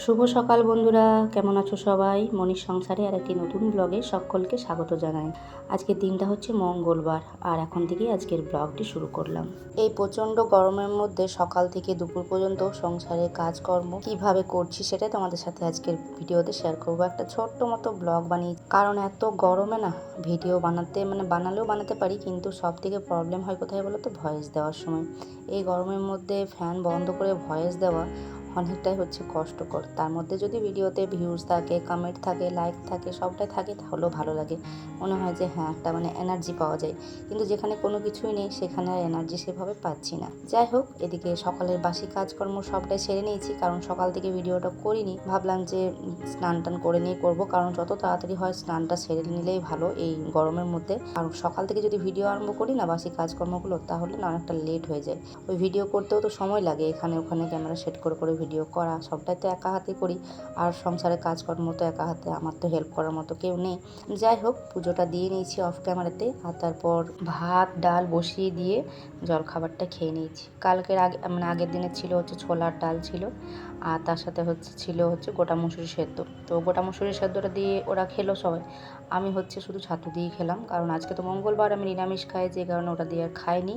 শুভ সকাল বন্ধুরা, কেমন আছো সবাই? মনির সংসারে আর একটি নতুন ব্লগে সকলকে স্বাগত জানাই। আজকের দিনটা হচ্ছে মঙ্গলবার আর এখন থেকেই আজকের ব্লগটি শুরু করলাম। এই প্রচণ্ড গরমের মধ্যে সকাল থেকে দুপুর পর্যন্ত সংসারে কাজকর্ম কিভাবে করছি সেটাই তোমাদের সাথে আজকের ভিডিওতে শেয়ার করবো। একটা ছোট্ট মতো ব্লগ বানিয়ে, কারণ এত গরমে না ভিডিও বানাতে বানালেও বানাতে পারি, কিন্তু সব থেকে প্রবলেম হয় কোথায় বলো তো, ভয়েস দেওয়ার সময়। এই গরমের মধ্যে ফ্যান বন্ধ করে ভয়েস দেওয়া অনেকটাই হচ্ছে কষ্টকর। তার মধ্যে যদি ভিডিওতে ভিউজ থাকে, কমেন্ট থাকে, লাইক থাকে, সবটাই থাকে, তাহলেও ভালো লাগে। মনে হয় যে হ্যাঁ, একটা এনার্জি পাওয়া যায়। কিন্তু যেখানে কোনো কিছুই নেই সেখানে আর এনার্জি সেভাবে পাচ্ছি না। যাই হোক, এদিকে সকালের বাসি কাজকর্ম সবটাই সেরে নিয়েছি, কারণ সকাল থেকে ভিডিওটা করিনি। ভাবলাম যে স্নান টান করে নিয়ে করবো, কারণ যত তাড়াতাড়ি হয় স্নানটা সেরে নিলেই ভালো এই গরমের মধ্যে। কারণ সকাল থেকে যদি ভিডিও আরম্ভ করি না বাসি কাজকর্মগুলো, তাহলে না অনেকটা লেট হয়ে যায়। ওই ভিডিও করতেও তো সময় লাগে, এখানে ওখানে ক্যামেরা সেট করে করে ভিডিও করা, সবটাই তো একা হাতে করি। আর সংসারের কাজকর্ম তো একা হাতে, আমার তো হেল্প করার মতো কেউ নেই। যাই হোক, পুজোটা দিয়ে নিয়েছি অফ ক্যামেরাতে, আর তারপর ভাত ডাল বসিয়ে দিয়ে জলখাবারটা খেয়ে নিয়েছি। কালকের আগের দিনের ছিল হচ্ছে ছোলার ডাল ছিল, আর তার সাথে ছিল গোটা মুসুরি সেদ্ধ। তো গোটা মুসুরি সেদ্ধটা দিয়ে ওরা খেলো সবাই, আমি শুধু ছাতু দিয়ে খেলাম, কারণ আজকে তো মঙ্গলবার, আমি নিরামিষ খাই, যে কারণে ওটা দিয়ে আর খাইনি।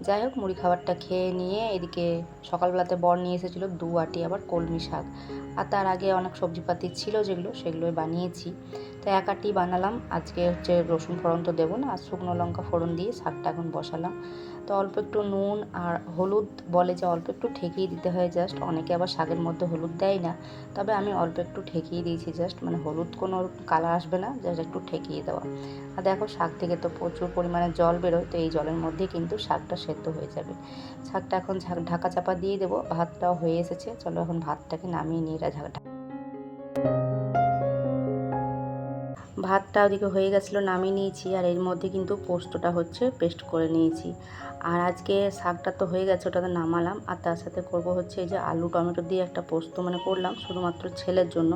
যাই হোক, মুড়ি খাবারটা খেয়ে নিয়ে এদিকে সকালবেলাতে বর নিয়ে এসেছিলো 2 আটি আবার কলমি শাক, আর তার আগে অনেক সবজিপাতি ছিল সেগুলোই বানিয়েছি। তো 1 আটি বানালাম। আজকে রসুন ফোড়ন তো দেবো না, আর শুকনো লঙ্কা ফোড়ন দিয়ে শাকটা এখন বসালাম। তো অল্প একটু নুন আর হলুদ, বলে যে অল্প একটু ঠেকিয়ে দিতে হয় জাস্ট, অনেকে আবার শাকের মধ্যে হলুদ দেয় না, তবে আমি অল্প একটু ঠেকিয়ে দিয়েছি জাস্ট, হলুদ কোনো কালার আসবে না, জাস্ট একটু ঠেকিয়ে দেওয়া। আর দেখো, শাক থেকে তো প্রচুর পরিমাণে জল বেরোয়, তো এই জলের মধ্যে কিন্তু শাকটা সেদ্ধ হয়ে যাবে। শাকটা এখন ঢাকা চাপা দিয়ে দেবো। ভাতটাও হয়ে এসেছে, চলো এখন ভাতটাকে নামিয়ে নিয়ে ভাতটা ওদিকে হয়ে গেছিলো, নামিয়ে নিয়েছি। আর এর মধ্যে কিন্তু পোস্তটা পেস্ট করে নিয়েছি। আর আজকে শাকটা তো হয়ে গেছে, ওটা তো নামালাম। আর তার সাথে করব এই যে আলু টমেটো দিয়ে একটা পোস্ত করলাম শুধুমাত্র ছেলের জন্য।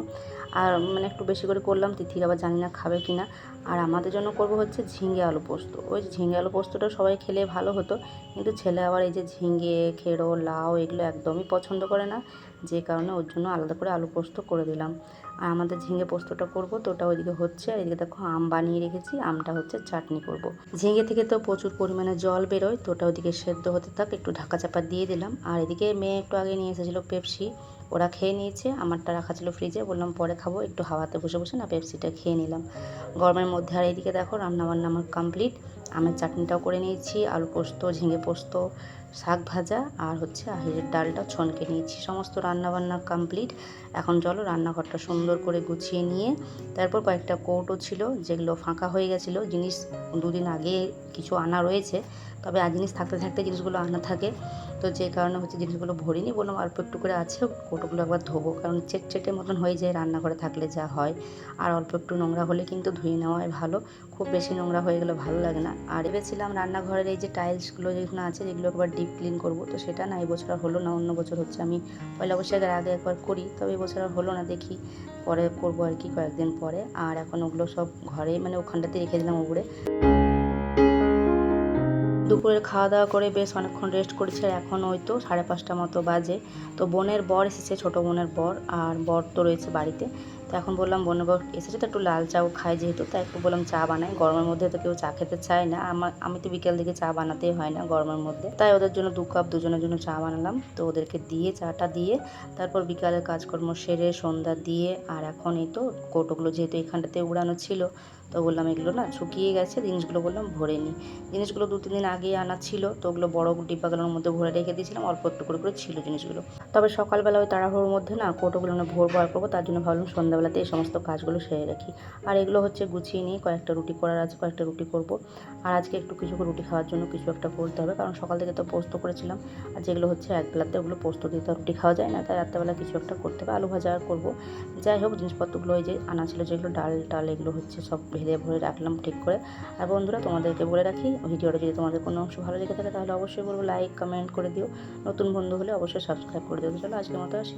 আর একটু বেশি করে করলাম, তিথির আবার জানি না খাবে কি না। আর আমাদের জন্য করব ঝিঙে আলু পোস্ত। ওই ঝিঙে আলু পোস্তটা সবাই খেলে ভালো হতো, কিন্তু ছেলে আবার এই যে ঝিঙে, খেড়ো, লাউ এগুলো একদমই পছন্দ করে না, যে কারণে ওর জন্য আলাদা করে আলু পোস্ত করে দিলাম। আর আমাদের ঝিঙে পোস্তটা করব, তো ওটা ওইদিকে হচ্ছে। আর এদিকে দেখো আম বানিয়ে রেখেছি, আমটা চাটনি করব। ঝিঙে থেকে তো প্রচুর পরিমাণে জল বেরোয়, তো ওটা ওইদিকে সেদ্ধ হতে থাক, একটু ঢাকা চাপা দিয়ে দিলাম। আর এদিকে মেয়ে একটু আগে নিয়ে এসেছিলো পেপসি, ওরা খেয়ে নিয়েছে। আমারটা রাখা ছিল ফ্রিজে, বললাম পরে খাবো, একটু হাওয়াতে বসে বসে না পেপসিটা খেয়ে নিলাম গরমের মধ্যে। আর এইদিকে দেখো রান্নাবান্না আমার কমপ্লিট। আমের চাটনিটাও করে নিয়েছি, আলু পোস্ত, ঝিঙে পোস্ত, শাক ভাজা, আর আহিরের ডালটা ছনকে নিয়েছি। সমস্ত রান্নাবান্না কমপ্লিট। এখন চলো রান্নাঘরটা সুন্দর করে গুছিয়ে নিয়ে, তারপর কয়েকটা কৌটো ছিল যেগুলো ফাঁকা হয়ে গেছিলো, জিনিস 2 দিন আগে কিছু আনা রয়েছে, তবে আর জিনিস থাকতে থাকতে জিনিসগুলো আনা থাকে, তো যে কারণে জিনিসগুলো ভরিনি। বললাম অল্প একটু করে আছে, কৌটোগুলো একবার ধোবো, কারণ চেটচেটে মতন হয়ে যায় রান্নাঘরে থাকলে যা হয়। আর অল্প একটু নোংরা হলে কিন্তু ধুয়ে নেওয়াই ভালো, খুব বেশি নোংরা হয়ে গেলে ভালো লাগে না। আর ভেবেছিলাম রান্নাঘরের এই যে টাইলসগুলো যেগুলো আছে, যেগুলো একবার ডিপ ক্লিন করবো, তো সেটা না এই বছর আর হলো না। অন্য বছর আমি পয়লা বৈশাখের আগে একবার করি, তবে এই বছর আর হলো না, দেখি পরে করবো আর কি, কয়েকদিন পরে। আর এখন ওগুলো সব ঘরে ওখানটাতে রেখে দিলাম উপরে। দুপুরের খাওয়া দাওয়া করে বেশ অনেকক্ষণ রেস্ট করেছি, আর এখন ওই তো 5:30 মতো বাজে। তো বোনের বর এসেছে, ছোটো বোনের বর, আর বর তো রয়েছে বাড়িতে। তো এখন বললাম বোনের বর এসেছে তো একটু লাল চাও খাই যেহেতু, তাই একটু বললাম চা বানাই। গরমের মধ্যে তো কেউ চা খেতে চায় না, আমি তো বিকেল দিকে চা বানাতেই হয় না গরমের মধ্যে, তাই ওদের জন্য 2 কাপ দুজনের জন্য চা বানালাম। তো ওদেরকে দিয়ে চাটা দিয়ে তারপর বিকালের কাজকর্ম সেরে সন্ধ্যা দিয়ে, আর এখন এই তো কৌটোগুলো যেহেতু এখানটাতে উড়ানো ছিল, তো বললাম এগুলো না শুকিয়ে গেছে, জিনিসগুলো বললাম ভরে নিই। জিনিসগুলো 2-3 দিন আগে আনা ছিল, তো ওগুলো বড় ডিব্বাগুলোর মধ্যে ভরে রেখে দিয়েছিলাম, অল্প একটু করে করে ছিল জিনিসগুলো। তবে সকালবেলা ওই তাড়াহুড়োর মধ্যে না কৌটোগুলো ভোর বার করবো, তার জন্য ভাবলাম সন্ধ্যাবেলাতে এই সমস্ত কাজগুলো সেরে রাখি। আর এগুলো গুছিয়ে নিয়ে কয়েকটা রুটি করার আছে, কয়েকটা রুটি করব। আর আজকে একটু কিছু রুটি খাওয়ার জন্য কিছু একটা করতে হবে, কারণ সকাল থেকে তো পোস্ত করেছিলাম, আর যেগুলো একবেলাতে ওগুলো পোস্ত দিয়ে তো রুটি খাওয়া যায় না, তাই রাত্রেবেলা কিছু একটা করতে হবে, আলু ভাজা আর করবো। যাই হোক, জিনিসপত্রগুলো ওই যে আনা ছিল, যেগুলো ডাল টাল এগুলো সব ভেজে ভরে রাখলাম ঠিক করে। আর বন্ধুরা, তোমাদেরকে বলে রাখি, ভিডিওটা যদি তোমাদের কোনো অংশ ভালো লেগে থাকে তাহলে অবশ্যই বলবো লাইক কমেন্ট করে দিও, নতুন বন্ধু হলে অবশ্যই সাবস্ক্রাইব করে দিও। চলো আজকের মতো আসি।